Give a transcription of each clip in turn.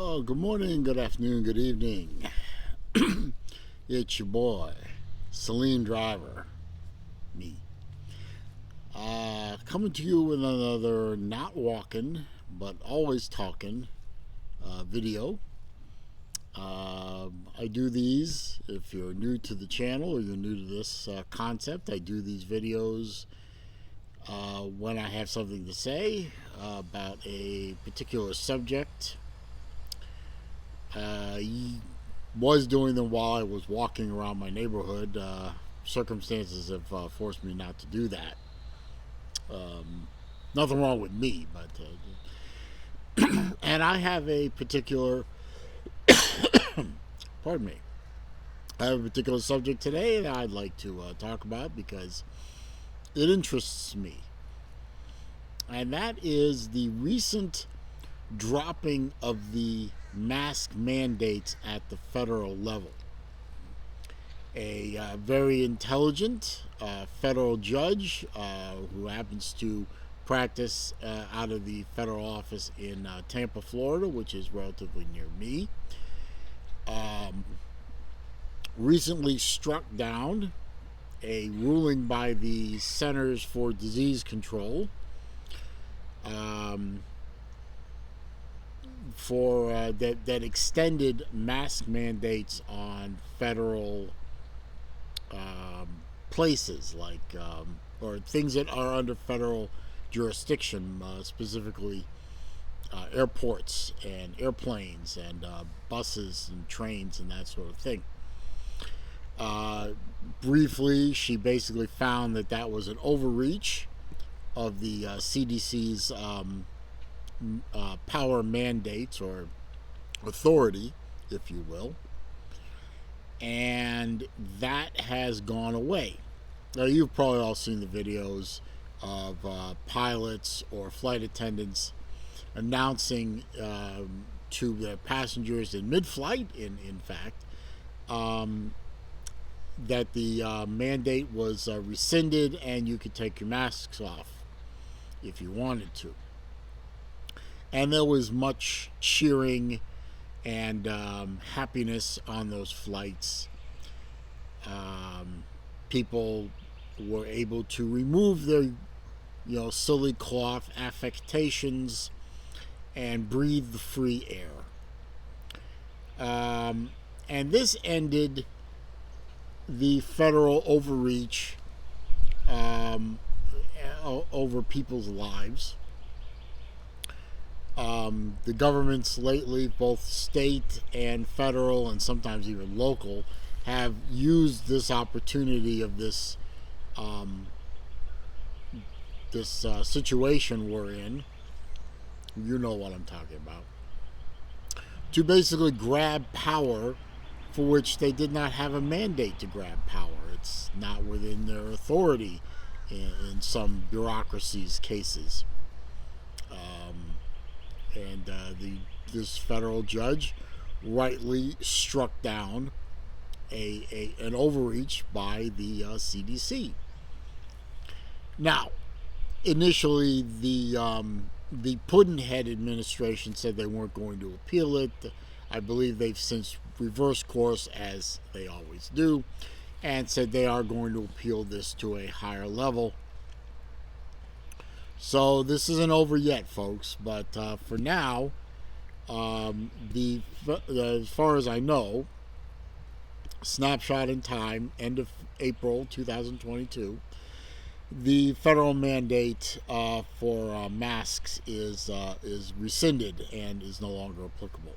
Oh, good morning, good afternoon, good evening. It's your boy, Celine Driver, me. Coming to you with another not walking, but always talking video. I do these, if you're new to the channel or you're new to this concept, I do these videos when I have something to say about a particular subject. Was doing them while I was walking around my neighborhood. Circumstances have forced me not to do that. Nothing wrong with me, but and I have a particular pardon me. I have a particular subject today that I'd like to talk about because it interests me, and that is the recent dropping of the mask mandates at the federal level. A very intelligent federal judge who happens to practice out of the federal office in Tampa, Florida, which is relatively near me, recently struck down a ruling by the Centers for Disease Control for that extended mask mandates on federal places, like or things that are under federal jurisdiction, specifically airports and airplanes and buses and trains and that sort of thing. Briefly, she basically found that that was an overreach of the CDC's power mandates, or authority, if you will, and that has gone away. Now, you've probably all seen the videos of pilots or flight attendants announcing to their passengers in mid-flight, in fact, that the mandate was rescinded and you could take your masks off if you wanted to. And there was much cheering and happiness on those flights. People were able to remove their, silly cloth affectations and breathe the free air. And this ended the federal overreach over people's lives. The governments lately, both state and federal, and sometimes even local, have used this opportunity of this situation we're in. You know what I'm talking about. To basically grab power for which they did not have a mandate to grab power. It's not within their authority in some bureaucracies' cases. And this federal judge rightly struck down an overreach by the CDC. Now, initially, the Pudd'nhead administration said they weren't going to appeal it. I believe they've since reversed course, as they always do, and said they are going to appeal this to a higher level. So this isn't over yet, folks, but for now, as far as I know, snapshot in time, end of April 2022, the federal mandate for masks is rescinded and is no longer applicable.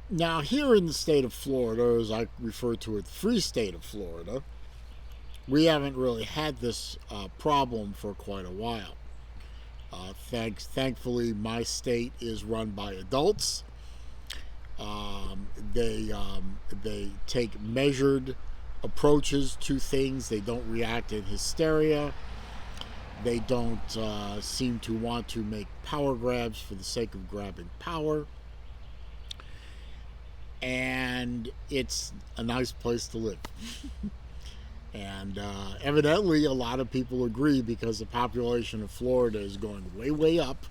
Now, here in the state of Florida, as I refer to it, the free state of Florida, we haven't really had this problem for quite a while. Thankfully, my state is run by adults. They take measured approaches to things. They don't react in hysteria. They don't seem to want to make power grabs for the sake of grabbing power. And it's a nice place to live. And evidently, a lot of people agree because the population of Florida is going way, way up,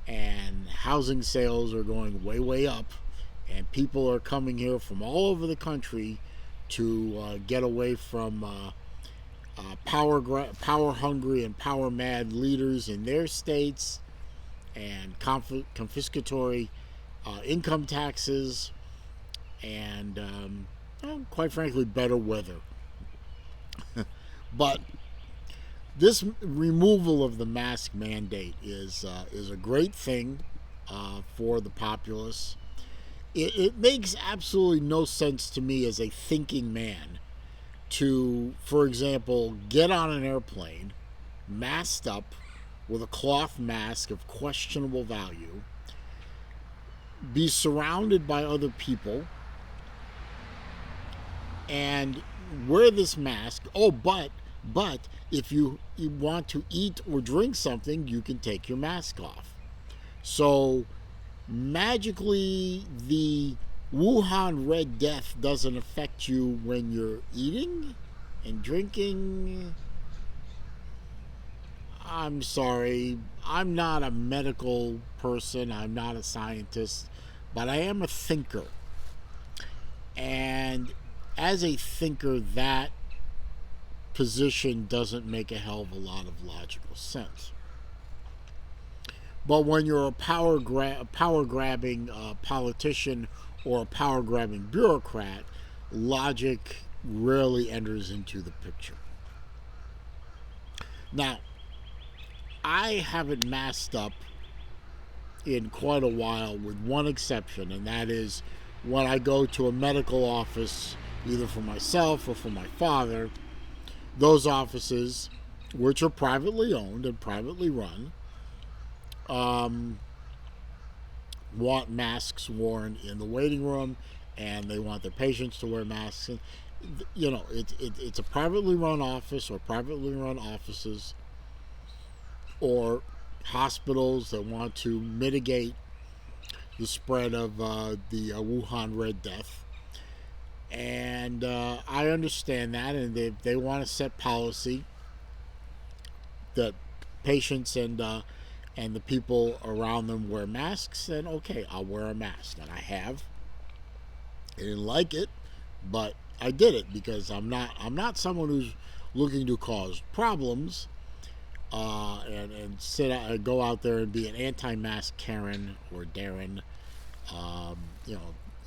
and housing sales are going way, way up, and people are coming here from all over the country to get away from power hungry and power mad leaders in their states, and confiscatory income taxes, and well, quite frankly, better weather. But this removal of the mask mandate is a great thing for the populace. It makes absolutely no sense to me as a thinking man to, for example, get on an airplane masked up with a cloth mask of questionable value, be surrounded by other people, and wear this mask. Oh, but if you want to eat or drink something, you can take your mask off. So magically, the Wuhan Red Death doesn't affect you when you're eating and drinking. I'm sorry, I'm not a medical person, I'm not a scientist, but I am a thinker. And as a thinker, that position doesn't make a hell of a lot of logical sense. But when you're a power grabbing politician or a power grabbing bureaucrat, logic rarely enters into the picture. Now, I haven't masked up in quite a while, with one exception, and that is when I go to a medical office, either for myself or for my father. Those offices, which are privately owned and privately run, want masks worn in the waiting room, and they want their patients to wear masks. And, it's a privately run office or privately run offices, or hospitals that want to mitigate the spread of the Wuhan Red Death. And I understand that, and they want to set policy that patients and the people around them wear masks. Then okay, I'll wear a mask, and I have. I didn't like it, but I did it because I'm not someone who's looking to cause problems. And go out there and be an anti-mask Karen or Darren.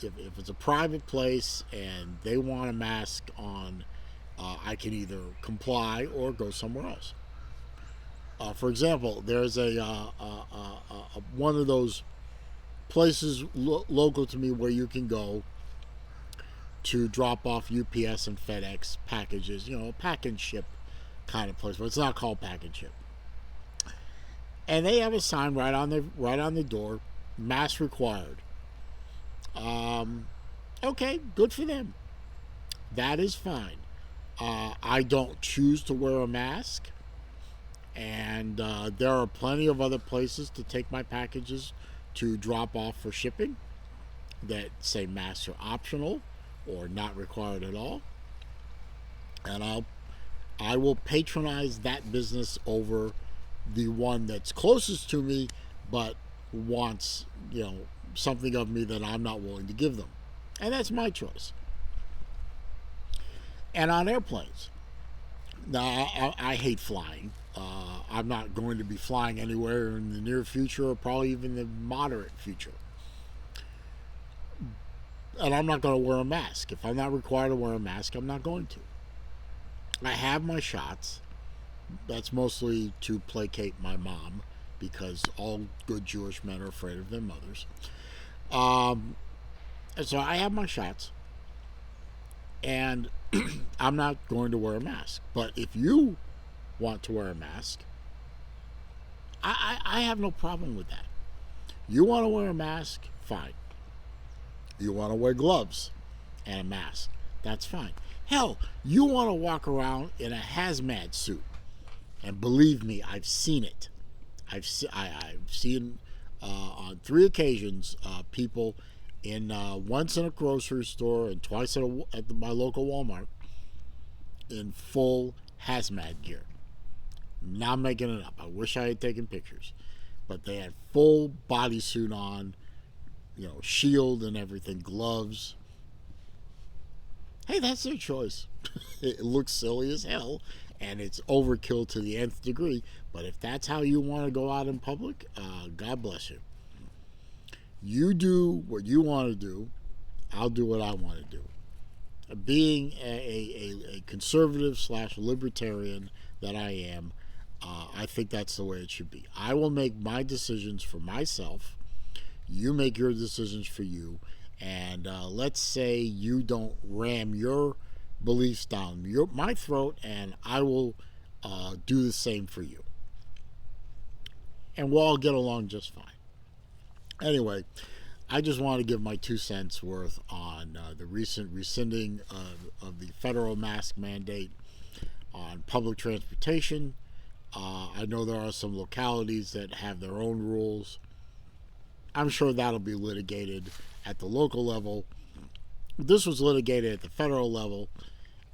If it's a private place and they want a mask on, I can either comply or go somewhere else. For example, there's one of those places local to me where you can go to drop off UPS and FedEx packages, pack and ship kind of place, but it's not called pack and ship. And they have a sign right on the door, mask required. Okay, good for them. That is fine. I don't choose to wear a mask, and there are plenty of other places to take my packages to drop off for shipping that say masks are optional or not required at all. And I will patronize that business over the one that's closest to me, but wants something of me that I'm not willing to give them, and that's my choice. And on airplanes, now I hate flying. I'm not going to be flying anywhere in the near future, or probably even the moderate future. And I'm not going to wear a mask. If I'm not required to wear a mask, I'm not going to. I have my shots. That's mostly to placate my mom, because all good Jewish men are afraid of their mothers. And so I have my shots, and I'm not going to wear a mask. But if you want to wear a mask, I have no problem with that. You want to wear a mask? Fine. You want to wear gloves and a mask? That's fine. Hell, you want to walk around in a hazmat suit, and believe me, I've seen it. I've seen on 3 occasions people once in a grocery store and twice at my local Walmart in full hazmat gear. Not making it up. I wish I had taken pictures. But they had full bodysuit on, shield and everything, gloves. Hey, that's their choice. It looks silly as hell, and it's overkill to the nth degree. But if that's how you want to go out in public, God bless you. You do what you want to do. I'll do what I want to do. Being a conservative / libertarian that I am, I think that's the way it should be. I will make my decisions for myself. You make your decisions for you. And let's say you don't ram your beliefs down my throat, and I will do the same for you. And we'll all get along just fine. Anyway, I just want to give my 2 cents worth on the recent rescinding of the federal mask mandate on public transportation. I know there are some localities that have their own rules. I'm sure that'll be litigated at the local level. This was litigated at the federal level,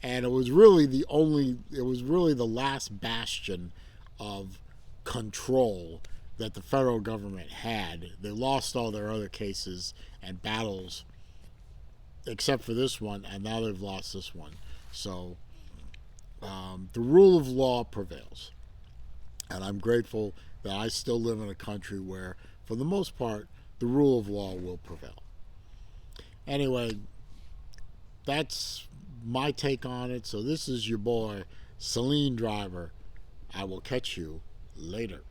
and it was really the last bastion of control that the federal government had. They lost all their other cases and battles, except for this one, and now they've lost this one. So the rule of law prevails. And I'm grateful that I still live in a country where, for the most part, the rule of law will prevail. Anyway, that's my take on it. So this is your boy, Celine Driver. I will catch you later.